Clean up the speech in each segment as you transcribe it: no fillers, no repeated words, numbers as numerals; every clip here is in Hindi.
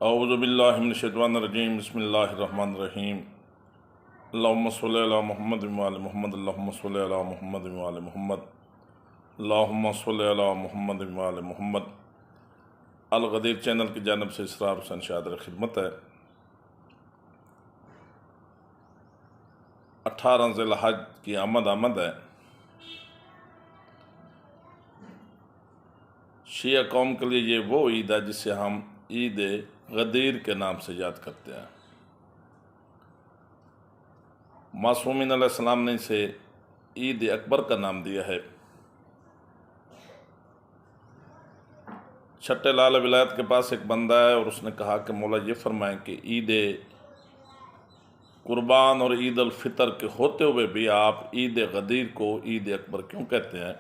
औज़ुबिल्लाहिमिनश्शैतानिर्रजीम बिस्मिल्लाहिर्रहमानिर्रहीम अल्लाहुम्मा सल्लि अला मुहम्मद व आले मुहम्मद अल्लाहुम्मा सल्लि अला मुहम्मद व आले मुहम्मद अल्लाहुम्मा सल्लि अला मुहम्मद व आले मुहम्मद। अल गदीर चैनल की जानिब से इसरार हुसैन शादर खिदमत है। 18 ज़िलहज की आमद है। शिया कौम के लिए ये वो ईद है जिसे हम ईद गदीर के नाम से याद करते हैं। मासूमीन अलैहिस्सलाम ने इसे ईद अकबर का नाम दिया है। छठे लाल विलायत के पास एक बंदा है और उसने कहा कि मौला ये फरमाएं कि ईद कुर्बान और ईद अल फितर के होते हुए भी आप ईद गदीर को ईद अकबर क्यों कहते हैं?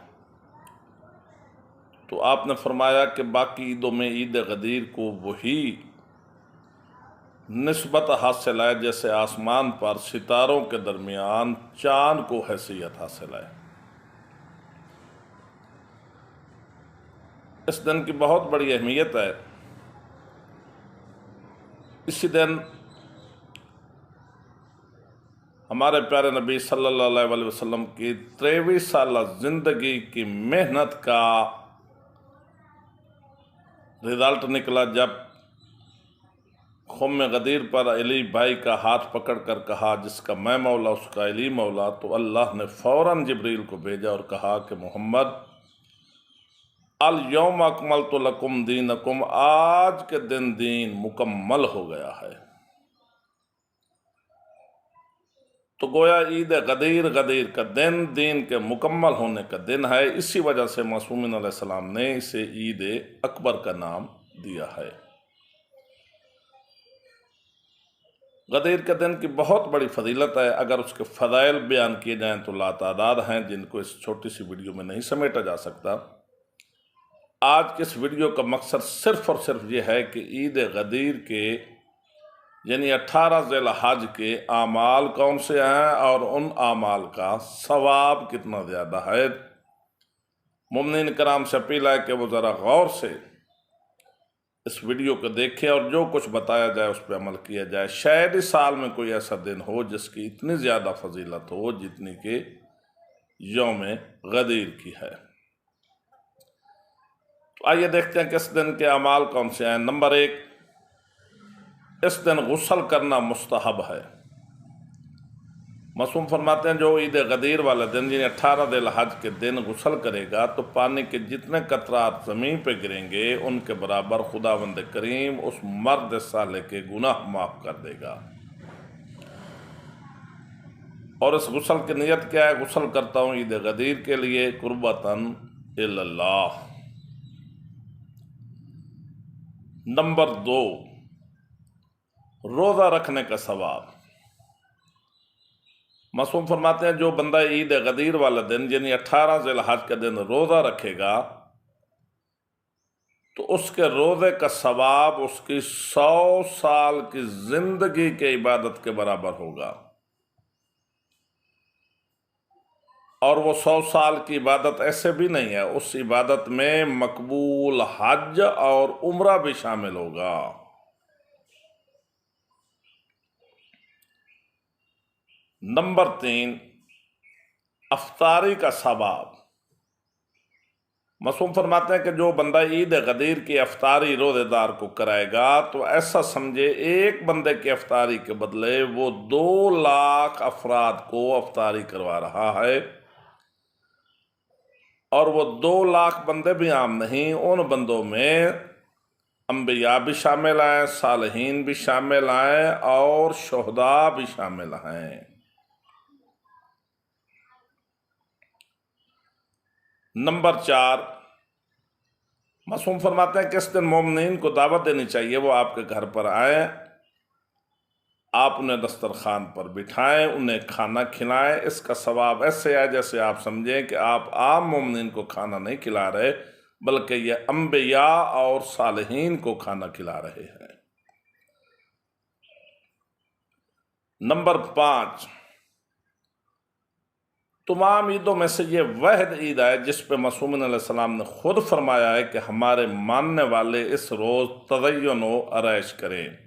तो आपने फरमाया कि बाकी ईदों में ईद गदीर को वही निस्बत हासिल है जैसे आसमान पर सितारों के दरमियान चांद को हैसियत हासिल है। इस दिन की बहुत बड़ी अहमियत है। इसी दिन हमारे प्यारे नबी सल्लल्लाहु अलैहि वसल्लम की 23 साल जिंदगी की मेहनत का रिजल्ट निकला जब खुम गदीर पर अली भाई का हाथ पकड़कर कहा जिसका मैं मौला उसका अली मौला, तो अल्लाह ने फ़ौरन जिब्रील को भेजा और कहा कि मोहम्मद अल यौम अकमलतु लकुम दीनकुम, आज के दिन दीन मुकम्मल हो गया है। तो गोया ईद गदीर गदीर का दिन दीन के मुकम्मल होने का दिन है। इसी वजह से मासूमीन अलैहिस्सलाम ने इसे ईद अकबर का नाम दिया है। गदीर के दिन की बहुत बड़ी फजीलत है। अगर उसके फ़ज़ाइल बयान किए जाएँ तो लातादाद हैं, जिनको इस छोटी सी वीडियो में नहीं समेटा जा सकता। आज के इस वीडियो का मकसद सिर्फ़ और सिर्फ ये है कि ईद गदीर के यानी 18 ज़िलहज के आमाल कौन से हैं और उन आमाल का सवाब कितना ज़्यादा है। मुमिनीन कराम से अपील है कि वो ज़रा गौर से इस वीडियो को देखें और जो कुछ बताया जाए उस पर अमल किया जाए। शायद इस साल में कोई ऐसा दिन हो जिसकी इतनी ज़्यादा फजीलत हो जितनी कि यौम गदीर की है। तो आइए देखते हैं कि इस दिन के अमाल कौन से हैं। नंबर 1, इस दिन गुस्ल करना मुस्तहब है। मासूम फरमाते हैं जो ईद गदीर वाले दिन यानी 18 ज़िलहज के दिन गुस्ल करेगा तो पानी के जितने कतरात ज़मीन पे गिरेंगे उनके बराबर खुदावंद करीम उस मर्द साले के गुनाह माफ़ कर देगा। और इस गुस्ल की नीयत क्या है? गुस्ल करता हूँ ईद गदीर के लिए कुर्बतन इल्लल्लाह। नंबर 2, रोज़ा रखने का सवाब। मासूम फरमाते हैं जो बंदा ईद गदीर वाला दिन यानी 18 ज़िलहज का दिन रोज़ा रखेगा तो उसके रोज़े का सवाब उसकी 100 साल की जिंदगी के इबादत के बराबर होगा। और वो 100 साल की इबादत ऐसे भी नहीं है, उस इबादत में मकबूल हज और उम्रा भी शामिल होगा। नंबर 3, अफ्तारी का सवाब। मासूम फरमाते हैं कि जो बंदा ईद गदीर की अफ्तारी रोज़ेदार को कराएगा तो ऐसा समझे एक बंदे की अफ्तारी के बदले वो 2 लाख अफराद को अफ्तारी करवा रहा है। और वो 2 लाख बंदे भी आम नहीं, उन बंदों में अंबिया भी शामिल हैं, सालहीन भी शामिल हैं और शुहदा भी शामिल हैं। नंबर 4, मासूम फरमाते हैं कि इस दिन मोमिनीन को दावत देनी चाहिए, वो आपके घर पर आए, आप उन्हें दस्तरखान पर बिठाएं, उन्हें खाना खिलाएं। इसका सवाब ऐसे है जैसे आप समझें कि आप आम मोमिनीन को खाना नहीं खिला रहे बल्कि ये अंबिया और सालहीन को खाना खिला रहे हैं। नंबर 5, तमाम ईदों में से ये वहद ईद है जिस पे मासूमिन अलैहिस्सलाम ने खुद फरमाया है कि हमारे मानने वाले इस रोज़ तज़य्युन व आरैश करें,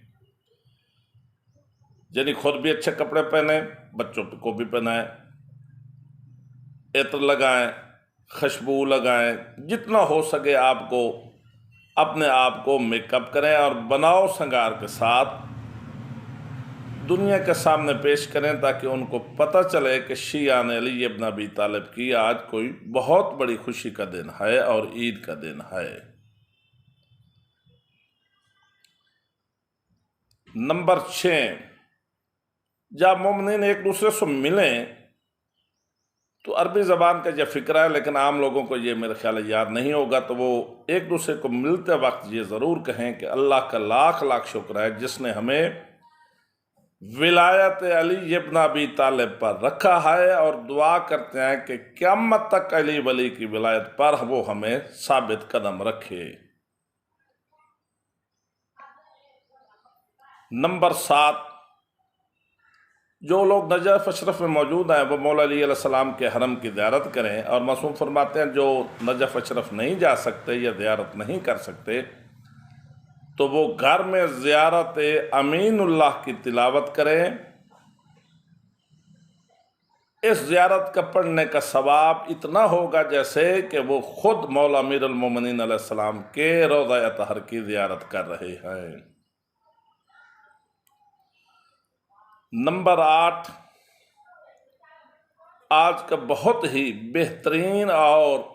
यानी खुद भी अच्छे कपड़े पहने, बच्चों को भी पहनाएं, इत्र लगाएं, खुशबू लगाएं, जितना हो सके आपको अपने आप को मेकअप करें और बनाओ श्रृंगार के साथ दुनिया के सामने पेश करें ताकि उनको पता चले कि शियान अली इब्न अबी तालिब की आज कोई बहुत बड़ी खुशी का दिन है और ईद का दिन है। नंबर 6, जब मोमिनीन एक दूसरे से मिलें तो अरबी ज़बान का यह फ़िक्रा है, लेकिन आम लोगों को ये मेरे ख्याल याद नहीं होगा, तो वो एक दूसरे को मिलते वक्त ये ज़रूर कहें कि अल्लाह का लाख लाख शुक्र है जिसने हमें विलायत अली इब्न अबी तालिब पर रखा है, और दुआ करते हैं कि क़यामत तक अली वली की विलायत पर वो हमें साबित कदम रखे। नंबर 7, जो लोग नजफ़ अशरफ में मौजूद हैं वो मौला अली अलैहिस्सलाम के हरम की ज़ियारत करें, और मासूम फरमाते हैं जो नजफ़ अशरफ नहीं जा सकते या ज़ियारत नहीं कर सकते तो वो घर में ज़ियारत अमीनुल्लाह की तिलावत करें। इस ज़ियारत का पढ़ने का सवाब इतना होगा जैसे कि वो खुद मौला अमीरुल मोमिनीन अलैहिस्सलाम के रोज़ा अतहर की ज़ियारत कर रहे हैं। नंबर 8, आज का बहुत ही बेहतरीन और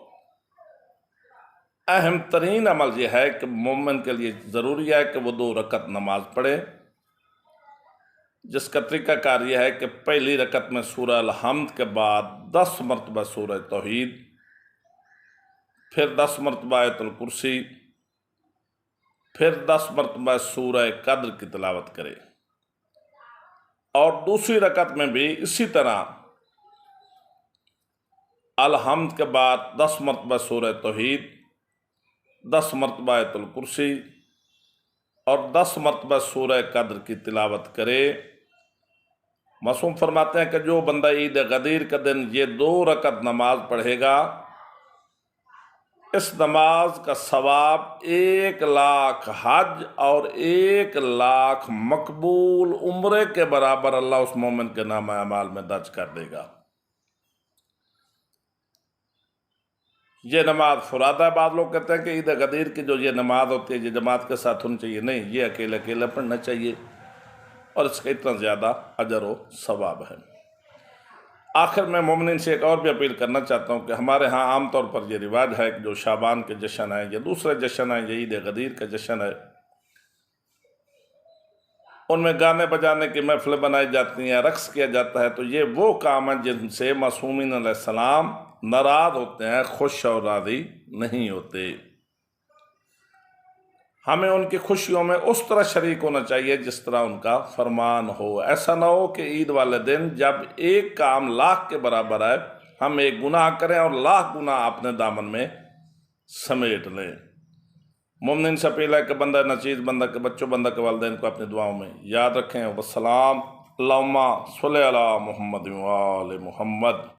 अहम तरीन अमल यह है कि मोमिन के लिए ज़रूरी है कि वो 2 रकत नमाज पढ़े, जिसका तरीक़ाकार यह है कि पहली रकत में सूरह अल-हम्द के बाद 10 मरतबा सूरह तौहीद, फिर 10 मरतबा आयतुल कुर्सी, फिर 10 मरतबा सूरह कद्र की तिलावत करे, और दूसरी रकत में भी इसी तरह अल-हम्द के बाद 10 मरतबा सूरह तौहीद, 10 मरतबा आयतुल कुर्सी और 10 मरतबा सूरह कद्र की तिलावत करे। मासूम फरमाते हैं कि जो बंदा ईद गदीर का दिन ये 2 रकत नमाज पढ़ेगा, इस नमाज का सवाब 1 लाख हज और 1 लाख मकबूल उम्रे के बराबर अल्लाह उस मोमिन के नाम अमाल में दर्ज कर देगा। ये नमाज फुरादा, बाद लोग कहते हैं कि ईद गदीर की जो ये नमाज होती है ये जमात के साथ होनी चाहिए, नहीं, ये अकेले अकेले पढ़ना चाहिए और इसका इतना ज़्यादा अजर व सवाब है। आखिर में मोमिनीन से एक और भी अपील करना चाहता हूँ कि हमारे यहाँ आम तौर पर यह रिवाज है कि जो शाबान के जश्न है या दूसरे जश्न है, ये ईद गदीर का जश्न है, उनमें गाने बजाने की महफिलें बनाई जाती हैं, रक्स किया जाता है, तो ये वो काम है जिनसे मासूमीन अलैहिस्सलाम नाराज़ होते हैं, खुश और राज़ी नहीं होते। हमें उनकी खुशियों में उस तरह शरीक होना चाहिए जिस तरह उनका फरमान हो। ऐसा ना हो कि ईद वाले दिन जब एक काम लाख के बराबर है, हम एक गुनाह करें और लाख गुनाह अपने दामन में समेट लें। मोमिनीन से अपील है कि बंदा नचीज़, बंदा के बच्चों, बंदा के वालिदैन को अपनी दुआओं में याद रखें। वस्सलाम। अल्लाहुम्मा सल्लि अला मुहम्मद व आले मुहम्मद।